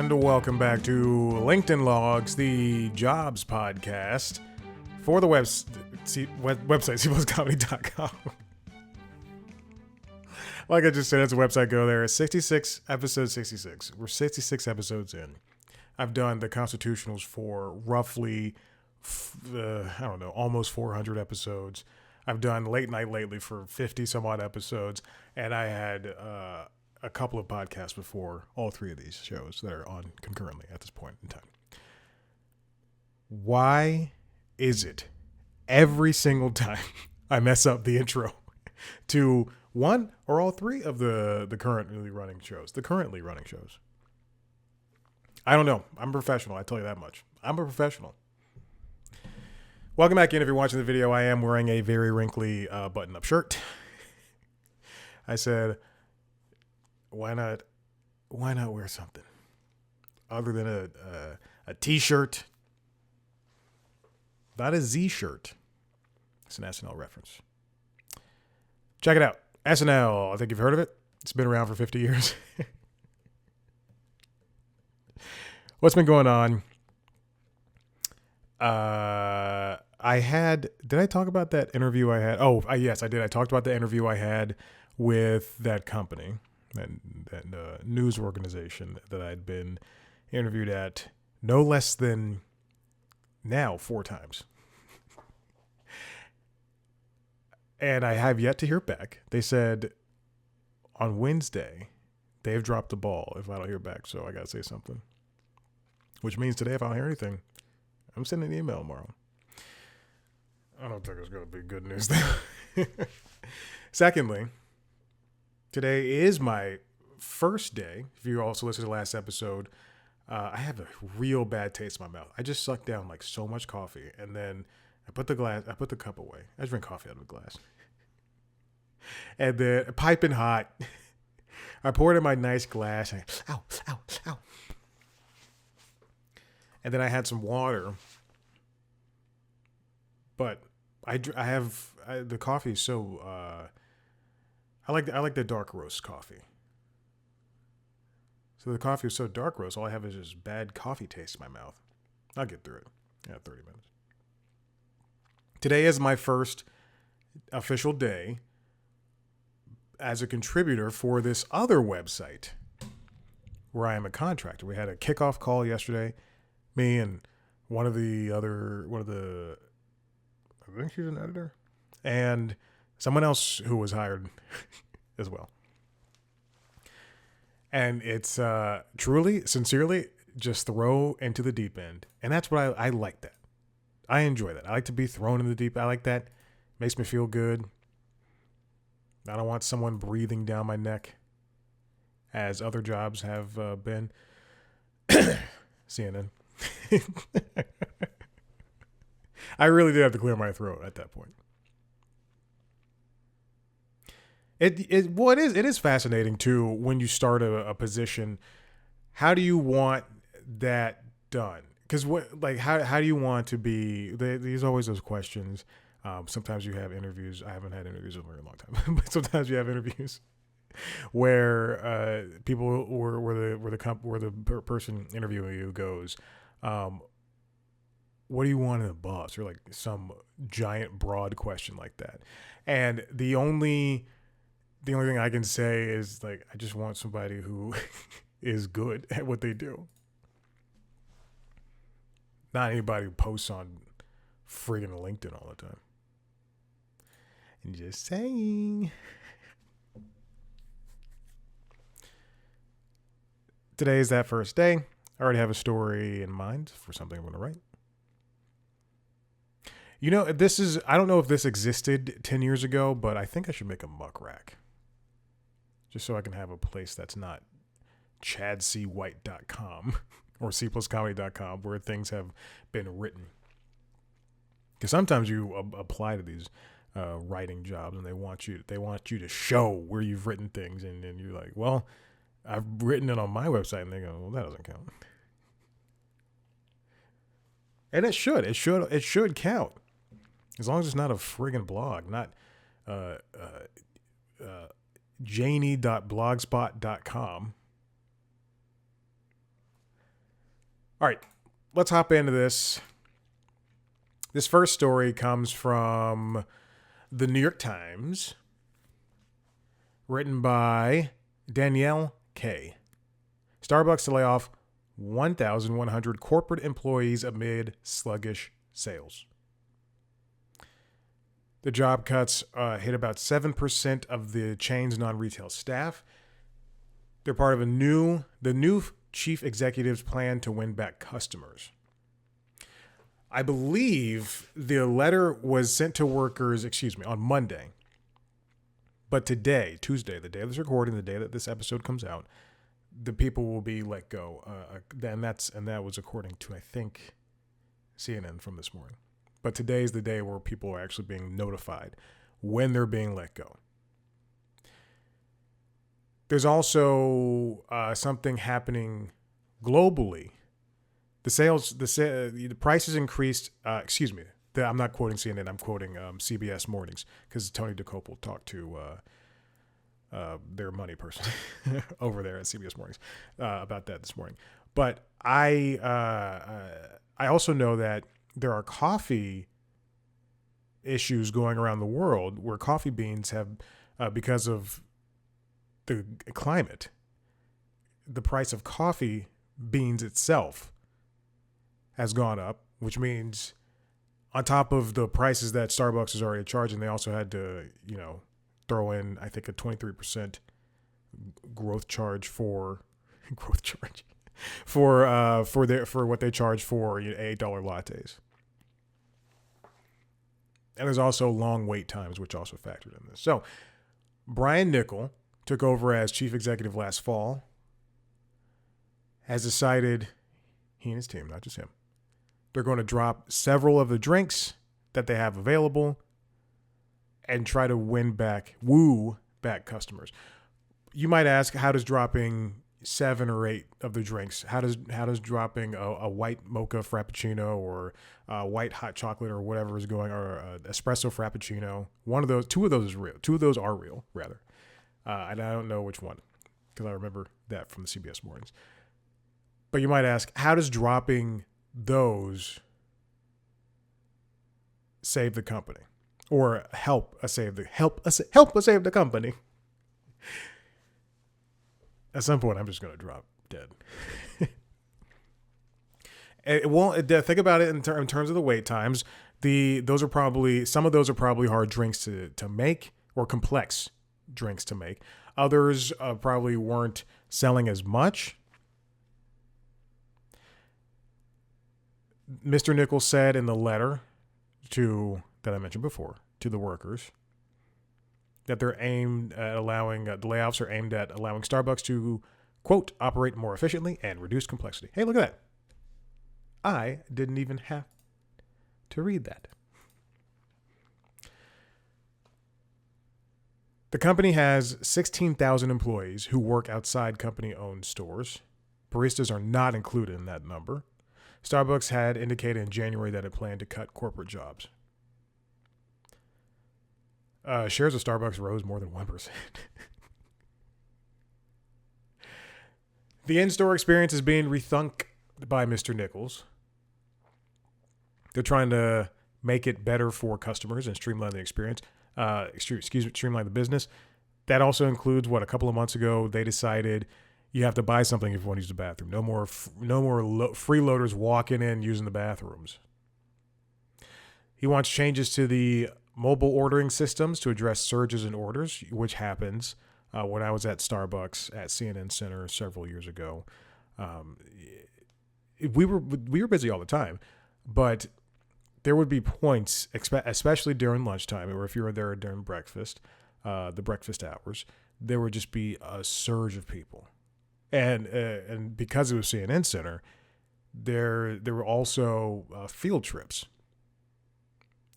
And welcome back to LinkedIn Logs, the jobs podcast for the website, cpluscomedy.com. Like I just said, it's a website. Go there. 66, episode 66. We're 66 episodes in. I've done the constitutionals for roughly, almost 400 episodes. I've done Late Night Lately for 50 some odd episodes. And I had a couple of podcasts before all three of these shows that are on concurrently at this point in time. Why is it every single time I mess up the intro to one or all three of the currently running shows? I don't know. I'm a professional. I tell you that much. I'm a professional. Welcome back in. If you're watching the video, I am wearing a very wrinkly button-up shirt. I said, why not wear something other than a t-shirt? Not a Z-shirt. It's an SNL reference. Check it out. SNL. I think you've heard of it. It's been around for 50 years. What's been going on? Did I talk about that interview I had? Oh, yes, I did. I talked about the interview I had with that company, that news organization that I'd been interviewed at no less than now 4 times. And I have yet to hear back. They said on Wednesday, they've dropped the ball if I don't hear back, so I got to say something. Which means today, if I don't hear anything, I'm sending an email tomorrow. I don't think it's going to be good news, though. Secondly, today is my first day. If you also listened to the last episode, I have a real bad taste in my mouth. I just sucked down like so much coffee, and then I put the cup away. I drink coffee out of a glass. And then piping hot, I poured in my nice glass. And ow. And then I had some water. But the coffee is so I like the dark roast coffee. So the coffee is so dark roast, all I have is just bad coffee taste in my mouth. I'll get through it. 30 minutes. Today is my first official day as a contributor for this other website where I am a contractor. We had a kickoff call yesterday. Me and one of the, I think she's an editor, and someone else who was hired as well. And it's truly, sincerely, just throw into the deep end. And that's what I like that. I enjoy that. I like to be thrown in the deep. I like that. Makes me feel good. I don't want someone breathing down my neck as other jobs have been. CNN. I really did have to clear my throat at that point. It is fascinating too when you start a position. How do you want that done? Because how do you want to be? There's always those questions. Sometimes you have interviews. I haven't had interviews in a very long time, but sometimes you have interviews where people where the person interviewing you goes, what do you want in a boss? Or like some giant broad question like that. And the only thing I can say is like, I just want somebody who is good at what they do. Not anybody who posts on friggin' LinkedIn all the time. And just saying. Today is that first day. I already have a story in mind for something I'm going to write. You know, I don't know if this existed 10 years ago, but I think I should make a muck rack. Just so I can have a place that's not chadcwhite.com or cpluscomedy.com where things have been written. Because sometimes you apply to these writing jobs and they want you to show where you've written things, and then you're like, well, I've written it on my website, and they go, well, that doesn't count. And it should count. As long as it's not a friggin' blog, not janie.blogspot.com. All right, let's hop into this. This first story comes from the New York Times, written by Danielle K. Starbucks to lay off 1,100 corporate employees amid sluggish sales. The job cuts hit about 7% of the chain's non-retail staff. They're part of the new chief executive's plan to win back customers. I believe the letter was sent to workers, on Monday. But today, Tuesday, the day of this recording, the day that this episode comes out, the people will be let go. And that was according to, I think, CNN from this morning. But today's the day where people are actually being notified when they're being let go. There's also something happening globally. The prices increased. I'm not quoting CNN. I'm quoting CBS Mornings because Tony DeCopel talked to their money person over there at CBS Mornings about that this morning. But I also know that there are coffee issues going around the world where coffee beans have, because of the climate, the price of coffee beans itself has gone up, which means on top of the prices that Starbucks is already charging, they also had to, throw in, I think, a 23% growth charge for what they charge for $8 lattes. And there's also long wait times, which also factored in this. So Brian Niccol took over as chief executive last fall, has decided, he and his team, not just him, they're going to drop several of the drinks that they have available and try to woo back customers. You might ask, how does dropping 7 or 8 of the drinks, how does dropping a white mocha frappuccino or a white hot chocolate or whatever is going, or espresso frappuccino, two of those are real, rather. And I don't know which one because I remember that from the CBS Mornings. But you might ask, how does dropping those save the company or help us save the company? At some point, I'm just going to drop dead. It won't. Think about it in terms of the wait times. Some of those are probably hard drinks to make or complex drinks to make. Others probably weren't selling as much. Mr. Niccol said in the letter that I mentioned before to the workers that they're aimed at allowing the layoffs are aimed at allowing Starbucks to, quote, operate more efficiently and reduce complexity. Hey, look at that. I didn't even have to read that. The company has 16,000 employees who work outside company-owned stores. Baristas are not included in that number. Starbucks had indicated in January that it planned to cut corporate jobs. Shares of Starbucks rose more than 1%. The in-store experience is being rethunk by Mr. Nichols. They're trying to make it better for customers and streamline the experience. Streamline the business. That also includes a couple of months ago they decided you have to buy something if you want to use the bathroom. No more freeloaders walking in using the bathrooms. He wants changes to the mobile ordering systems to address surges in orders, which happens. When I was at Starbucks at CNN Center several years ago, we were busy all the time, but there would be points, especially during lunchtime, or if you were there during breakfast, the breakfast hours, there would just be a surge of people. And because it was CNN Center, there were also field trips.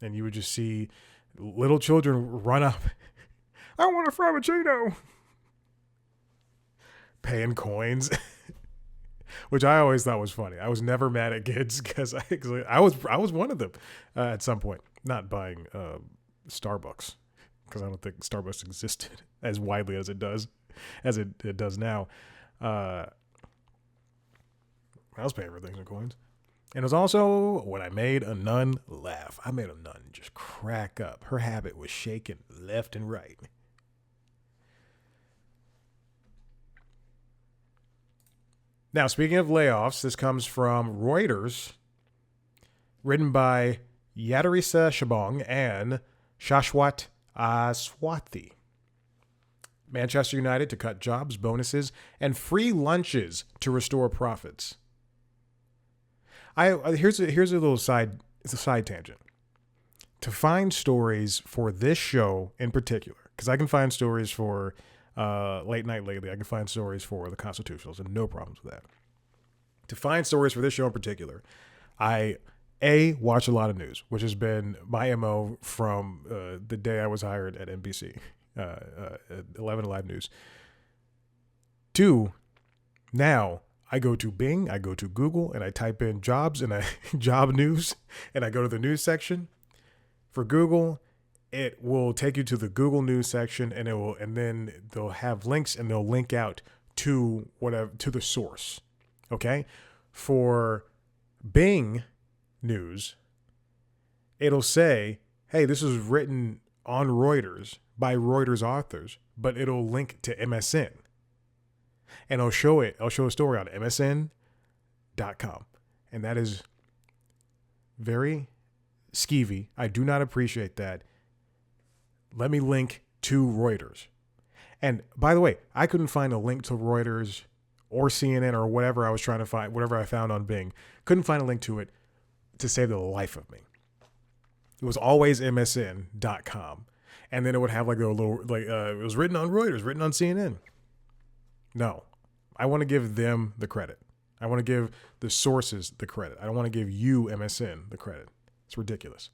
And you would just see little children run up. I want a frappuccino. Paying coins. Which I always thought was funny. I was never mad at kids because I was one of them at some point. Not buying Starbucks because I don't think Starbucks existed as widely as it does now. I was paying for things in coins. And it was also when I made a nun laugh. I made a nun just crack up. Her habit was shaking left and right. Now, speaking of layoffs, this comes from Reuters, written by Yadarisa Shabong and Shashwat Aswathi. Manchester United to cut jobs, bonuses, and free lunches to restore profits. Here's a little side tangent. To find stories for this show in particular, because I can find stories for Late Night Lately, I can find stories for the Constitutionals, and no problems with that. To find stories for this show in particular, I watch a lot of news, which has been my MO from the day I was hired at NBC, 11 Alive News. 2, now I go to Bing, I go to Google, and I type in jobs and job news, and I go to the news section. For Google, it will take you to the Google News section, and then they'll have links, and they'll link out to the source. Okay? For Bing News, it'll say, "Hey, this was written on Reuters by Reuters authors," but it'll link to MSN. And I'll show a story on MSN.com. And that is very skeevy. I do not appreciate that. Let me link to Reuters. And by the way, I couldn't find a link to Reuters or CNN or whatever I was trying to find, whatever I found on Bing. Couldn't find a link to it to save the life of me. It was always MSN.com. And then it would have like a little, it was written on Reuters, written on CNN. No, I want to give them the credit. I want to give the sources the credit. I don't want to give you, MSN, the credit. It's ridiculous.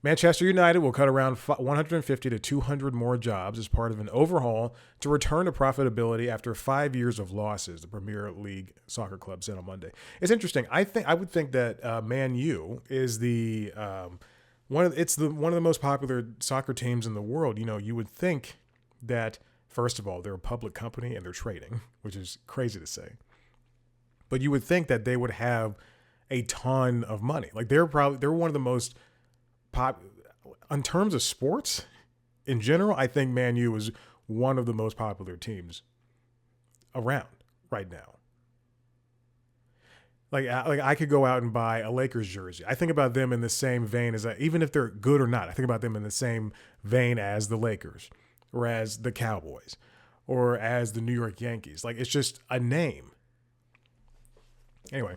Manchester United will cut around 150 to 200 more jobs as part of an overhaul to return to profitability after 5 years of losses, the Premier League soccer club said on Monday. It's interesting. I would think that Man U is one of the most popular soccer teams in the world. You know, you would think that, first of all, they're a public company and they're trading, which is crazy to say. But you would think that they would have a ton of money. Like they're one of the most in terms of sports in general. I think Man U is one of the most popular teams around right now. Like I could go out and buy a Lakers jersey. I think about them in the same vein as even if they're good or not, I think about them in the same vein as the Lakers or as the Cowboys or as the New York Yankees. Like it's just a name. Anyway,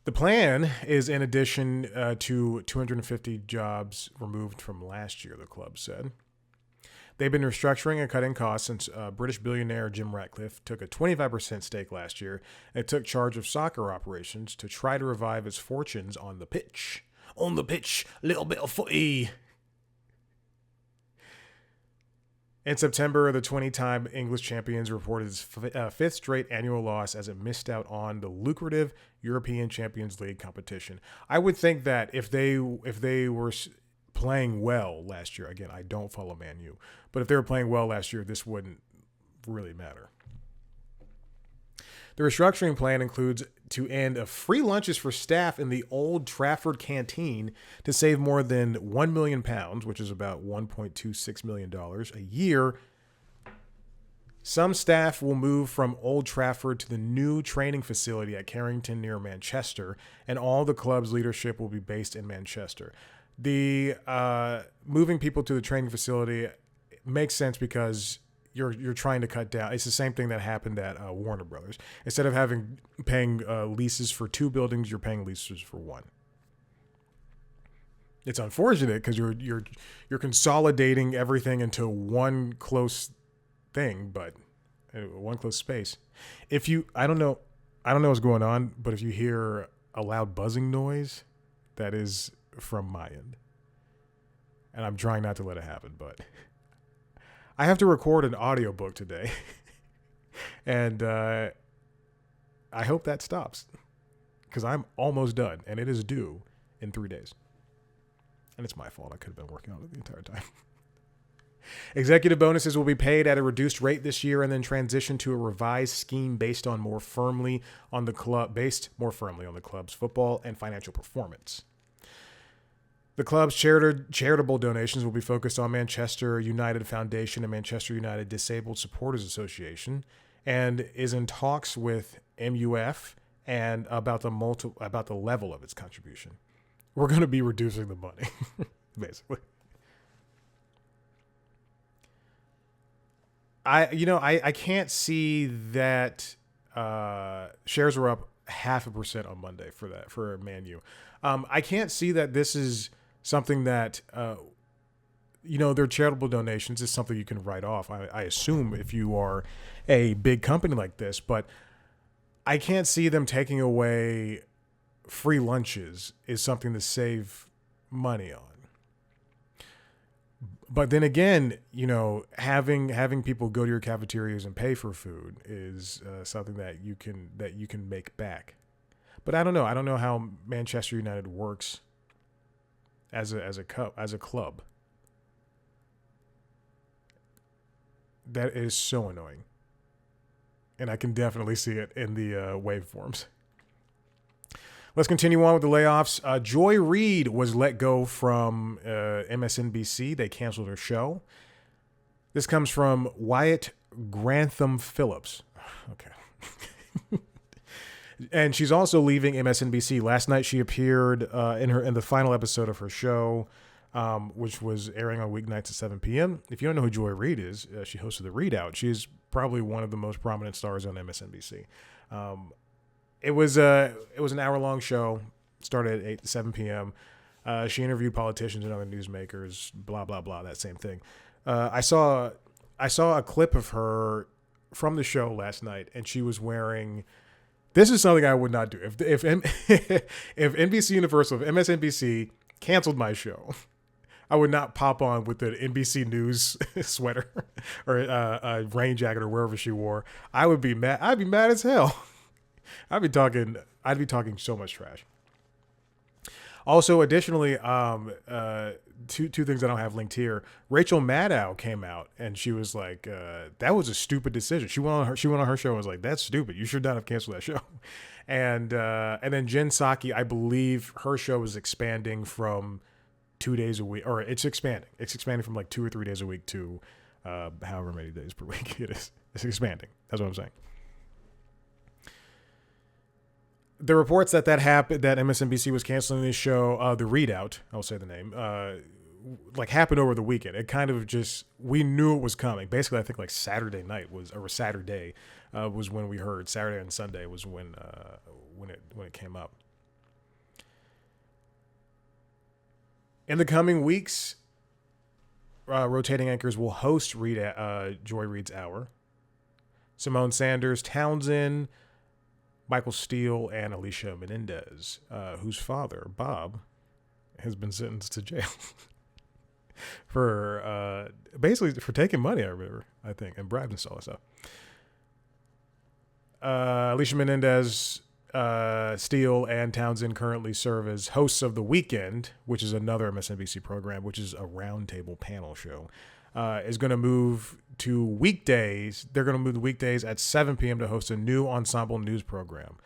the plan is in addition to 250 jobs removed from last year, the club said. They've been restructuring and cutting costs since British billionaire Jim Ratcliffe took a 25% stake last year and took charge of soccer operations to try to revive his fortunes on the pitch. On the pitch, little bit of footy. In September, the 20-time English champions reported its fifth straight annual loss as it missed out on the lucrative European Champions League competition. I would think that if they were playing well last year, again, I don't follow Man U, but if they were playing well last year, this wouldn't really matter. The restructuring plan includes to end free lunches for staff in the Old Trafford canteen to save more than £1 million, which is about $1.26 million a year. Some staff will move from Old Trafford to the new training facility at Carrington near Manchester, and all the club's leadership will be based in Manchester. The moving people to the training facility makes sense because you're trying to cut down. It's the same thing that happened at Warner Brothers. Instead of paying leases for 2 buildings, you're paying leases for 1. It's unfortunate because you're consolidating everything into one close thing, but one close space. I don't know what's going on, but if you hear a loud buzzing noise, that is from my end, and I'm trying not to let it happen, but I have to record an audiobook today, and I hope that stops because I'm almost done, and it is due in 3 days. And it's my fault. I could have been working on it the entire time. Executive bonuses will be paid at a reduced rate this year and then transition to a revised scheme based more firmly on the club's football and financial performance. The club's charitable donations will be focused on Manchester United Foundation and Manchester United Disabled Supporters Association, and is in talks with MUF and about the level of its contribution. We're going to be reducing the money, basically. I can't see that shares were up 0.5% on Monday for Man U. I can't see that this is something that their charitable donations is something you can write off. I assume if you are a big company like this, but I can't see them taking away free lunches is something to save money on. But then again, having people go to your cafeterias and pay for food is something that you can make back. But I don't know. I don't know how Manchester United works as a club. That is so annoying, and I can definitely see it in the waveforms. Let's continue on with the layoffs. Joy Reid was let go from MSNBC. They canceled her show. This comes from Wyatt Grantham Phillips. Okay. And she's also leaving MSNBC. Last night she appeared in the final episode of her show, which was airing on weeknights at 7 p.m. If you don't know who Joy Reid is, she hosted The Reid Out. She's probably one of the most prominent stars on MSNBC. It was an hour-long show, started at 7 p.m. She interviewed politicians and other newsmakers, blah, blah, blah, that same thing. I saw a clip of her from the show last night, and she was wearing... This is something I would not do. If NBC Universal, if MSNBC canceled my show, I would not pop on with the NBC News sweater or a rain jacket or wherever she wore. I would be mad. I'd be mad as hell. I'd be talking so much trash. Also, additionally, two things I don't have linked here. Rachel Maddow came out and she was like, "That was a stupid decision." She went on her show and was like, "That's stupid. You should not have canceled that show." And then Jen Psaki, I believe her show is expanding from 2 days a week, or it's expanding. It's expanding from like 2 or 3 days a week to however many days per week it is. It's expanding. That's what I'm saying. The reports that happened, that MSNBC was canceling this show, The Reid Out, I'll say the name, happened over the weekend. It kind of just, we knew it was coming. Basically, I think like Saturday was when we heard. Saturday and Sunday was when it came up. In the coming weeks, rotating anchors will host Joy Reid's Hour. Simone Sanders, Townsend, Michael Steele, and Alicia Menendez, whose father, Bob, has been sentenced to jail for basically for taking money, I think, and bribes and all that stuff. Alicia Menendez, Steele, and Townsend currently serve as hosts of The Weekend, which is another MSNBC program, which is a roundtable panel show. Is going to move to weekdays. They're going to move to weekdays at 7 p.m. to host a new ensemble news program.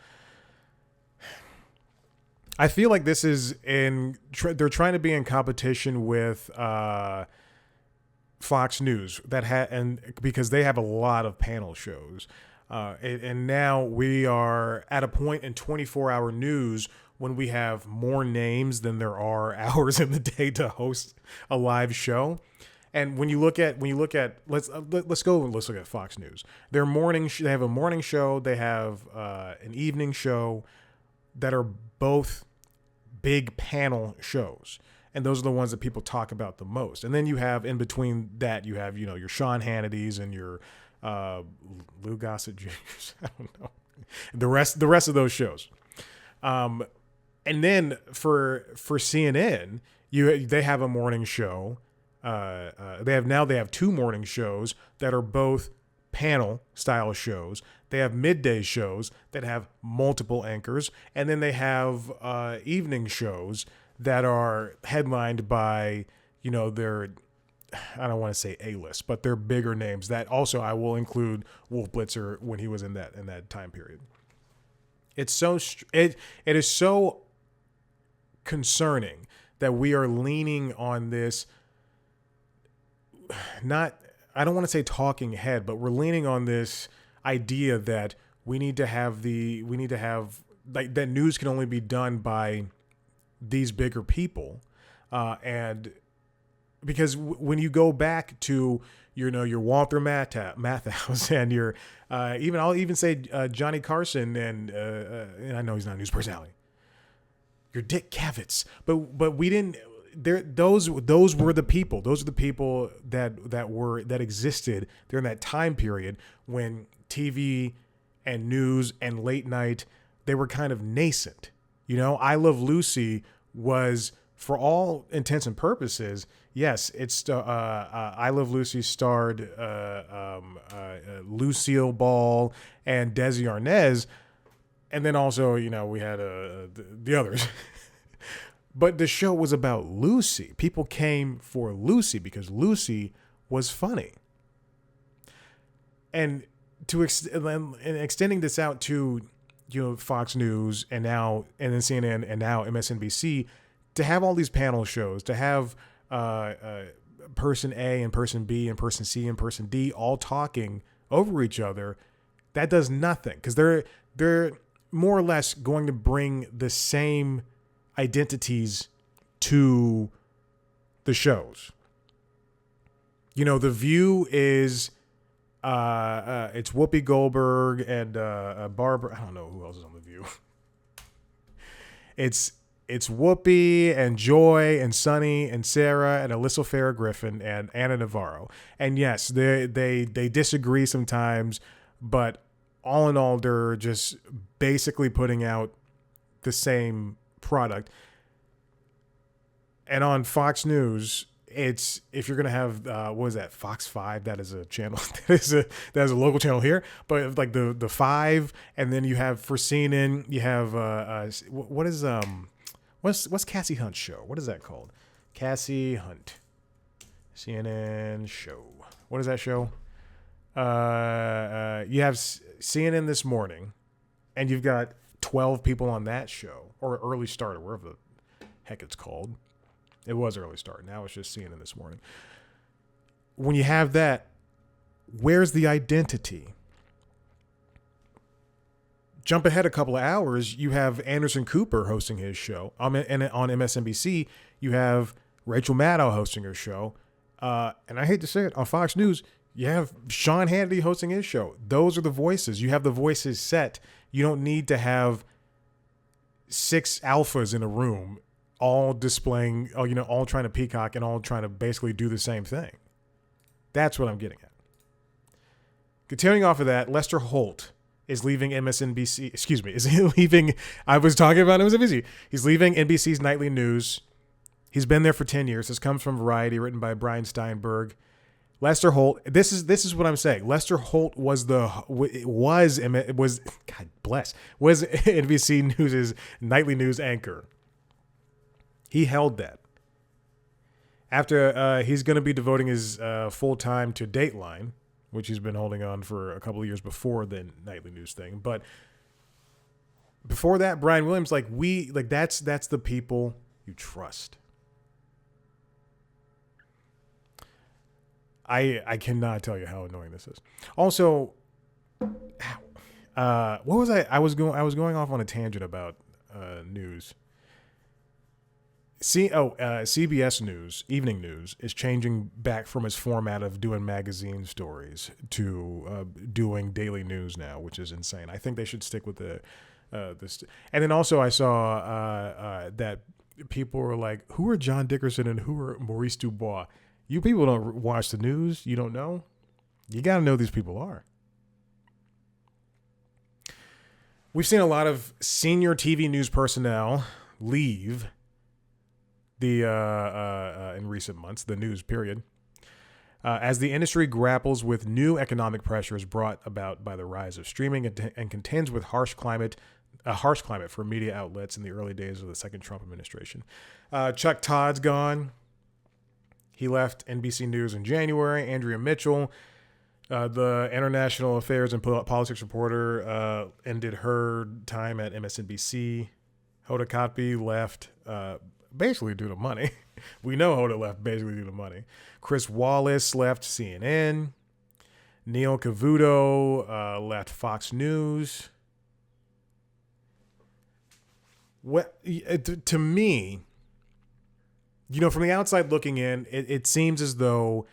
I feel like this is they're trying to be in competition with Fox News because they have a lot of panel shows. And now we are at a point in 24-hour news when we have more names than there are hours in the day to host a live show. And when you look at let's look at Fox News. They have a morning show, they have an evening show that are both big panel shows. And those are the ones that people talk about the most. And then you have in between that, you have, your Sean Hannity's and your Lou Gossett Jr.'s. I don't know. The rest of those shows. And then for CNN, they have a morning show. They have 2 morning shows that are both panel style shows. They have midday shows that have multiple anchors, and then they have evening shows that are headlined by their I don't want to say A-list, but they're bigger names. That also I will include Wolf Blitzer when he was in that time period. It's so it is so concerning that we are leaning on this. Not, I don't want to say talking head, but we're leaning on this idea that we need to have like that news can only be done by these bigger people, and because when you go back to your Walter Matthau and your I'll even say Johnny Carson and I know he's not a news personality, your Dick Cavett, but we didn't. Those were the people. Those are the people that existed during that time period when TV and news and late night, they were kind of nascent. I Love Lucy was, for all intents and purposes, yes, it's I Love Lucy starred Lucille Ball and Desi Arnaz, and then also we had the others. But the show was about Lucy. People came for Lucy because Lucy was funny. And extending this out to Fox News and then CNN and now MSNBC, to have all these panel shows, to have person A and person B and person C and person D all talking over each other, that does nothing, because they're more or less going to bring the same identities to the shows. The View is it's Whoopi Goldberg and Barbara. I don't know who else is on The View. It's Whoopi and Joy and Sunny and Sarah and Alyssa Farrah Griffin and Anna Navarro. And yes, they disagree sometimes, but all in all, they're just basically putting out the same product. And on Fox News, it's, if you're gonna have what is that, Fox 5? That is a channel. that is a local channel here. But like the 5, and then you have for CNN, you have what's Cassie Hunt's show? What is that called? Cassie Hunt, CNN show. What is that show? You have CNN This Morning, and you've got 12 people on that show, or Early Start, or wherever the heck it's called. It was Early Start. Now it's just CNN This Morning. When you have that, where's the identity? Jump ahead a couple of hours, you have Anderson Cooper hosting his show. On MSNBC, you have Rachel Maddow hosting her show. And I hate to say it, on Fox News, you have Sean Hannity hosting his show. Those are the voices. You have the voices set. You don't need to have 6 alphas in a room all displaying, all trying to peacock and all trying to basically do the same thing. That's what I'm getting at. Continuing off of that, Lester Holt is leaving MSNBC. Excuse me, is he leaving? I was talking about MSNBC. He's leaving NBC's nightly news. He's been there for 10 years. This comes from Variety, written by Brian Steinberg. Lester Holt. This is what I'm saying. Lester Holt was God bless, was NBC News's nightly news anchor. He held that. After he's going to be devoting his full time to Dateline, which he's been holding on for a couple of years before the nightly news thing. But before that, Brian Williams, that's the people you trust. I cannot tell you how annoying this is. Also, what was I? I was going off on a tangent about news. CBS News, evening news, is changing back from its format of doing magazine stories to doing daily news now, which is insane. I think they should stick with this. And then also I saw that people were like, who are John Dickerson and who are Maurice Dubois? You people don't watch the news. You don't know. You got to know who these people are. We've seen a lot of senior TV news personnel leave in recent months, the news period, as the industry grapples with new economic pressures brought about by the rise of streaming and contends with a harsh climate for media outlets in the early days of the second Trump administration. Chuck Todd's gone. He left NBC News in January. Andrea Mitchell, the international affairs and politics reporter, ended her time at MSNBC. Hoda Kotb left basically due to money. We know Hoda left basically due to money. Chris Wallace left CNN. Neil Cavuto left Fox News. To me, from the outside looking in, it seems as though,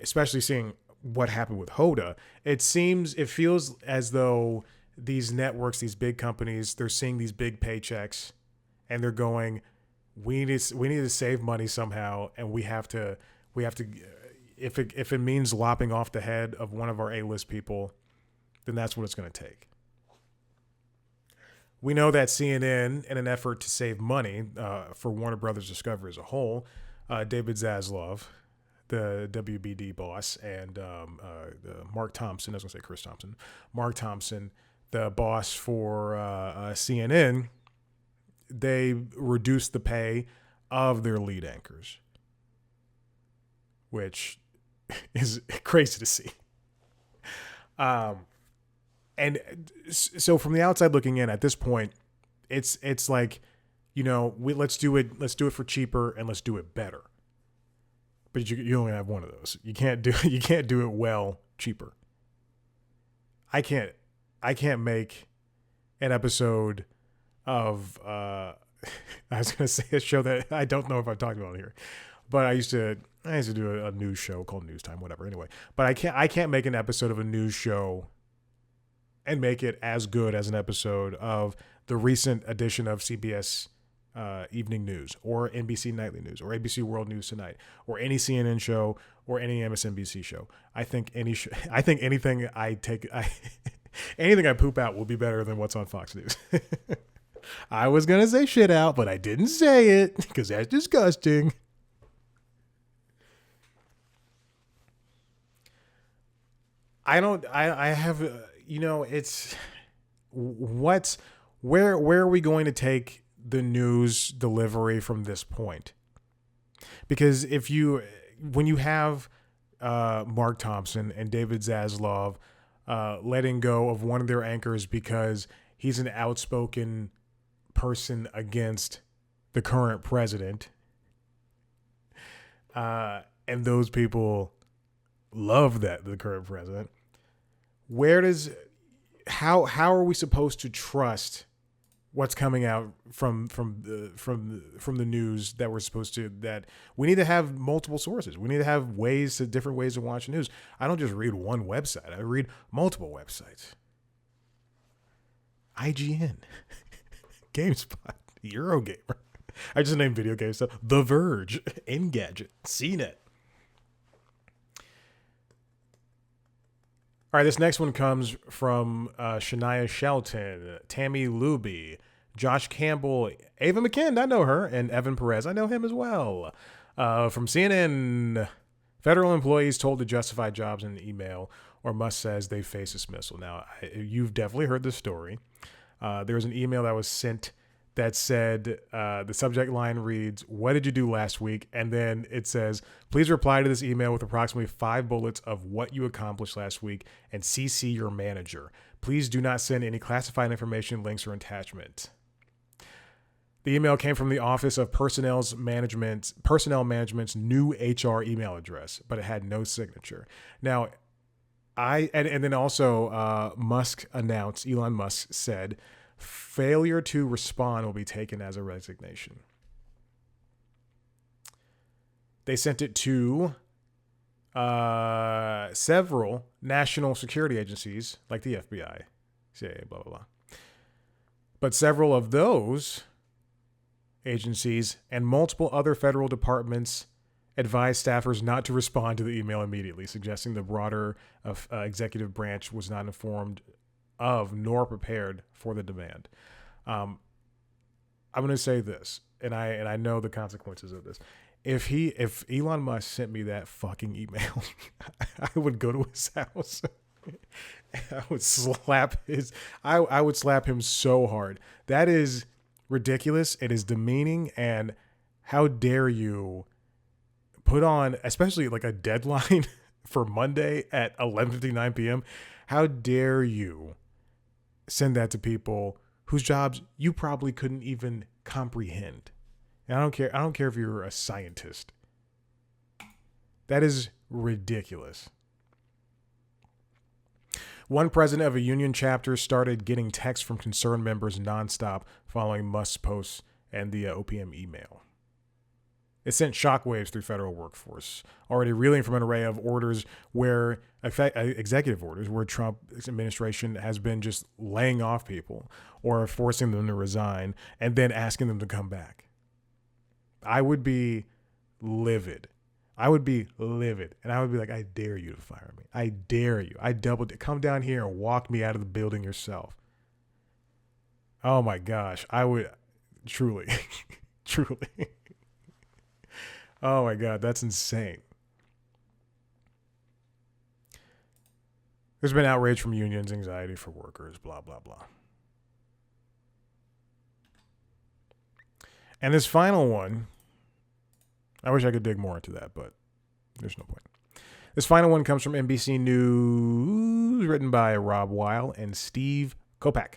especially seeing what happened with Hoda, it feels as though these networks, these big companies, they're seeing these big paychecks and they're going, we need to save money somehow, and we have to if it means lopping off the head of one of our A-list people, then that's what it's going to take. We know that CNN, in an effort to save money for Warner Brothers Discovery as a whole, David Zaslav, the WBD boss, and Mark Thompson, I was going to say Chris Thompson, Mark Thompson, the boss for CNN, they reduced the pay of their lead anchors, which is crazy to see. And so from the outside looking in, at this point, it's like, let's do it for cheaper and let's do it better. But you only have one of those. You can't do it well cheaper. I can't make an episode of I was gonna say a show that I don't know if I've talked about it here, but I used to do a news show called News Time, whatever. Anyway, but I can't make an episode of a news show and make it as good as an episode of the recent edition of CBS Evening News or NBC Nightly News or ABC World News Tonight or any CNN show or any MSNBC show. I think anything anything I poop out will be better than what's on Fox News. I was gonna say shit out, but I didn't say it because that's disgusting. It's where are we going to take the news delivery from this point? Because when you have Mark Thompson and David Zaslav letting go of one of their anchors because he's an outspoken person against the current president, and those people love the current president, how are we supposed to trust what's coming out from the news that we need to have multiple sources. We need to have different ways to watch news. I don't just read one website. I read multiple websites. IGN, GameSpot, Eurogamer. I just named video game stuff. The Verge, Engadget, CNET. All right, this next one comes from Shania Shelton, Tammy Luby, Josh Campbell, Ava McKinn, I know her, and Evan Perez, I know him as well. From CNN, federal employees told to justify jobs in an email or Musk says they face dismissal. Now, you've definitely heard this story. There was an email that was sent that said, the subject line reads, "What did you do last week?" And then it says, "Please reply to this email with approximately 5 bullets of what you accomplished last week and CC your manager. Please do not send any classified information, links, or attachment." The email came from the Office of Personnel Management's new HR email address, but it had no signature. Now, and then also Elon Musk said, failure to respond will be taken as a resignation. They sent it to several national security agencies like the FBI, CIA, blah, blah, blah. But several of those agencies and multiple other federal departments advised staffers not to respond to the email immediately, suggesting the broader executive branch was not informed of nor prepared for the demand. I'm going to say this, and I know the consequences of this. If Elon Musk sent me that fucking email, I would go to his house. I would slap I would slap him so hard. That is ridiculous. It is demeaning. And how dare you put on, especially like a deadline for Monday at 11:59 p.m. How dare you send that to people whose jobs you probably couldn't even comprehend? And I don't care. I don't care if you're a scientist. That is ridiculous. One president of a union chapter started getting texts from concerned members nonstop following Musk's posts and the OPM email. It sent shockwaves through federal workforce, already reeling from an array of orders where executive orders where Trump's administration has been just laying off people or forcing them to resign and then asking them to come back. I would be livid. And I would be like, I dare you to fire me. I dare you. Come down here and walk me out of the building yourself. Oh my gosh. I would truly. Oh my God, that's insane. There's been outrage from unions, anxiety for workers, blah, blah, blah. And this final one, I wish I could dig more into that, but there's no point. This final one comes from NBC News, written by Rob Weil and Steve Kopak.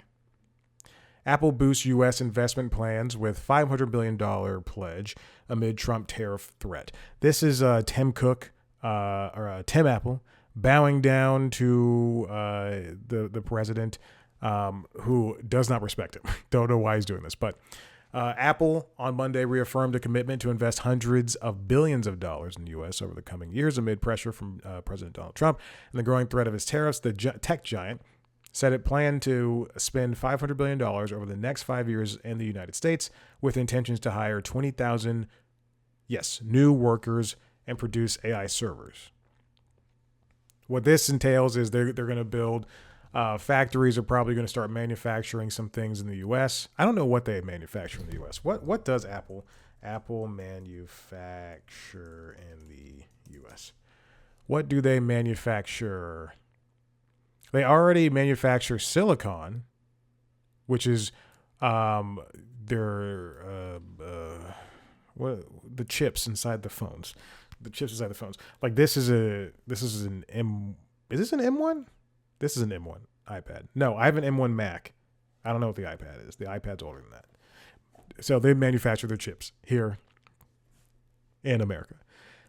Apple boosts U.S. investment plans with $500 billion pledge amid Trump tariff threat. This is Tim Cook, Tim Apple, bowing down to the president, who does not respect him. Don't know why he's doing this, but Apple on Monday reaffirmed a commitment to invest hundreds of billions of dollars in the U.S. over the coming years amid pressure from President Donald Trump and the growing threat of his tariffs. The tech giant said it planned to spend $500 billion over the next 5 years in the United States with intentions to hire 20,000, new workers and produce AI servers. What this entails is they're going to build factories, are probably going to start manufacturing some things in the U.S. I don't know what they manufacture in the U.S. What does Apple manufacture in the U.S.? What do they manufacture? They already manufacture silicon, which is the chips inside the phones. The chips inside the phones. Like this is an M. Is this an M1? This is an M1 iPad. No, I have an M1 Mac. I don't know what the iPad is. The iPad's older than that. So they manufacture their chips here in America.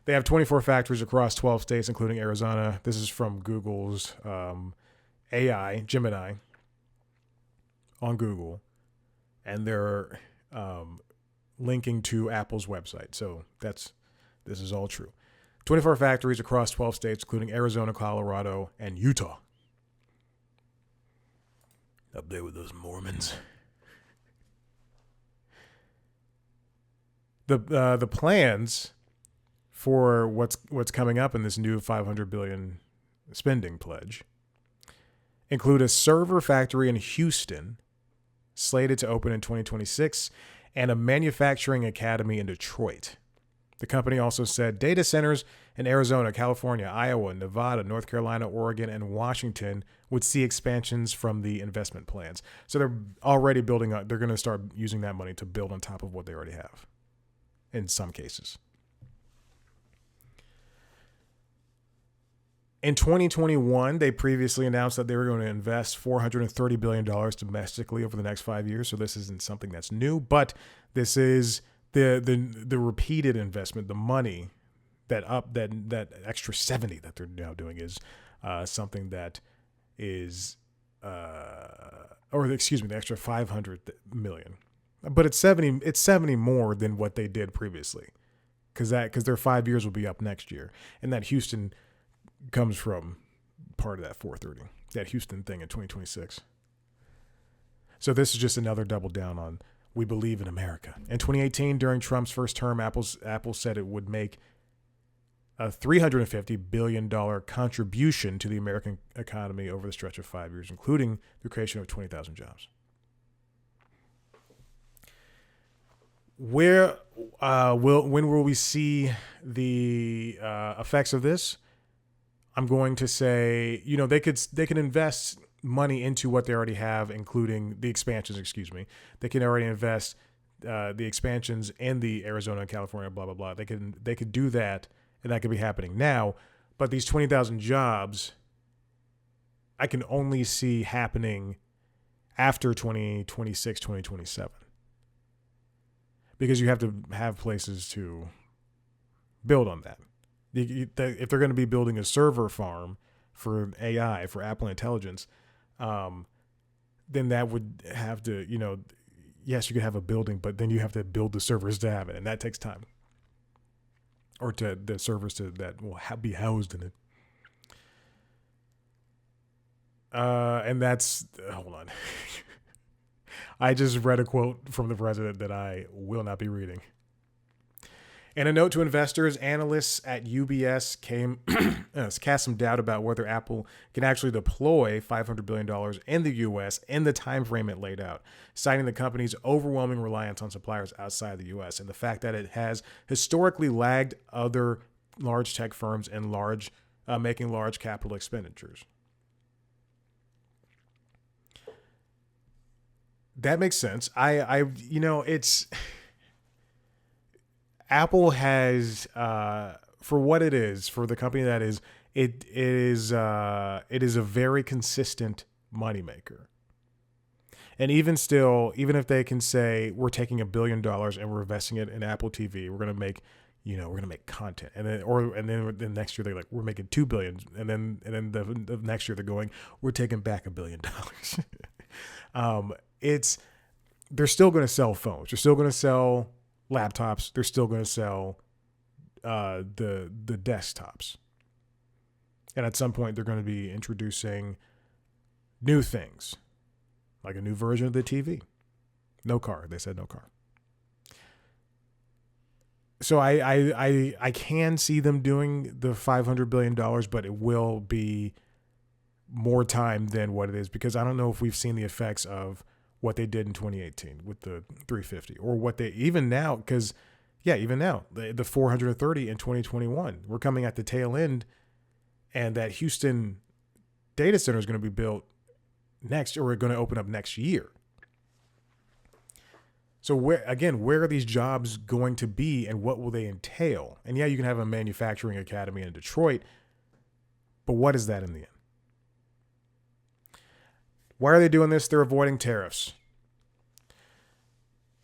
They have 24 factories across 12 states, including Arizona. This is from Google's AI, Gemini, on Google. And they're linking to Apple's website. So this is all true. 24 factories across 12 states, including Arizona, Colorado, and Utah. Up there with those Mormons. The plans for what's coming up in this new $500 billion spending pledge include a server factory in Houston, slated to open in 2026, and a manufacturing academy in Detroit. The company also said data centers in Arizona, California, Iowa, Nevada, North Carolina, Oregon, and Washington would see expansions from the investment plans. So they're already building up. They're going to start using that money to build on top of what they already have in some cases. In 2021, they previously announced that they were going to invest $430 billion domestically over the next 5 years. So this isn't something that's new, but this is the repeated investment, the money that extra 70 that they're now doing is something that is, the extra 500 million, but it's 70 more than what they did previously, because their 5 years will be up next year, and that Houston comes from part of that 430, that Houston thing in 2026. So this is just another double down on we believe in America. In 2018, during Trump's first term, Apple said it would make a $350 billion contribution to the American economy over the stretch of 5 years, including the creation of 20,000 jobs. When will we see the effects of this? I'm going to say, they can invest money into what they already have, including the expansions, They can already invest the expansions in the Arizona and California, blah, blah, blah. They could do that, and that could be happening now. But these 20,000 jobs, I can only see happening after 2026, 2027. Because you have to have places to build on that. If they're going to be building a server farm for AI, for Apple Intelligence, then that would have to, yes, you could have a building, but then you have to build the servers to have it, and that takes time. Or to the servers that will be housed in it. And that's, hold on. I just read a quote from the president that I will not be reading. In a note to investors, analysts at UBS cast some doubt about whether Apple can actually deploy $500 billion in the U.S. in the time frame it laid out, citing the company's overwhelming reliance on suppliers outside the U.S. and the fact that it has historically lagged other large tech firms in making large capital expenditures. That makes sense. It's Apple has, for what it is, for the company that is, it is a very consistent moneymaker. And even still, even if they can say we're taking $1 billion and we're investing it in Apple TV, we're gonna make content, and then next year they're like we're making $2 billion, and then the next year they're going we're taking back $1 billion. They're still going to sell phones. They're still going to sell laptops. They're still going to sell the desktops. And at some point, they're going to be introducing new things, like a new version of the TV. No car. They said no car. So I can see them doing the $500 billion, but it will be more time than what it is, because I don't know if we've seen the effects of what they did in 2018 with the 350, or what they even now, because even now the 430 in 2021, we're coming at the tail end, and that Houston data center is going to be built next, or we're going to open up next year. So where are these jobs going to be, and what will they entail? And you can have a manufacturing academy in Detroit, but what is that in the end? Why are they doing this? They're avoiding tariffs.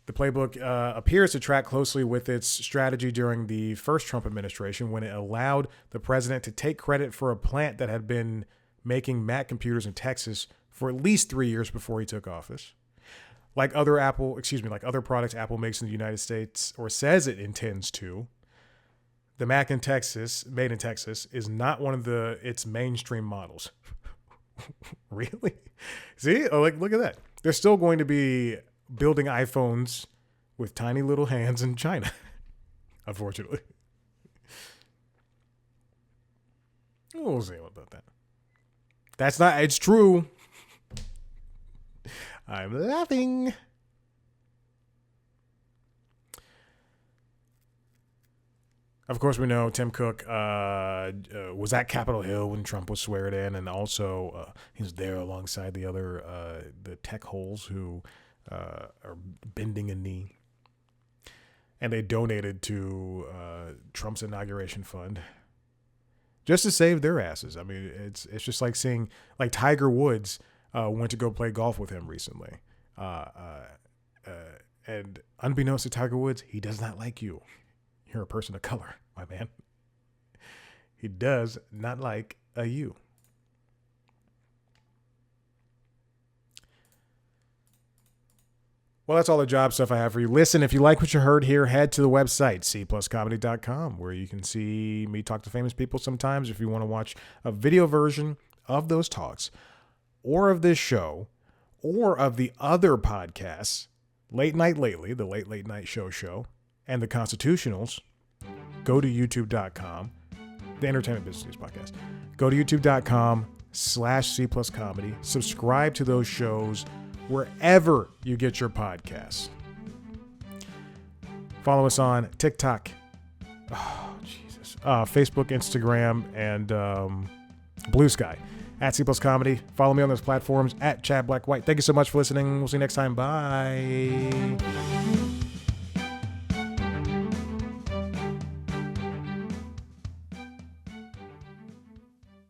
The playbook appears to track closely with its strategy during the first Trump administration, when it allowed the president to take credit for a plant that had been making Mac computers in Texas for at least 3 years before he took office. Like other products Apple makes in the United States, or says it intends to, the Mac in Texas, made in Texas, is not one of its mainstream models. Really? See? Look at that. They're still going to be building iPhones with tiny little hands in China, unfortunately. We'll see about that. That's not, it's true. I'm laughing. Of course, we know Tim Cook was at Capitol Hill when Trump was sweared in, and also he was there alongside the other the tech holes who are bending a knee, and they donated to Trump's inauguration fund just to save their asses. I mean, it's just like seeing, like, Tiger Woods went to go play golf with him recently, and unbeknownst to Tiger Woods, he does not like you. You're a person of color, my man. He does not like a you. Well, that's all the job stuff I have for you. Listen, if you like what you heard here, head to the website, cpluscomedy.com, where you can see me talk to famous people sometimes. If you want to watch a video version of those talks, or of this show, or of the other podcasts, Late Night Lately, the Late Night Show, and the Constitutionals, go to youtube.com, the Entertainment Business News Podcast. Go to youtube.com/C+Comedy. Subscribe to those shows wherever you get your podcasts. Follow us on TikTok, Facebook, Instagram, and Blue Sky at C+ Comedy. Follow me on those platforms at Chad Black White. Thank you so much for listening. We'll see you next time. Bye.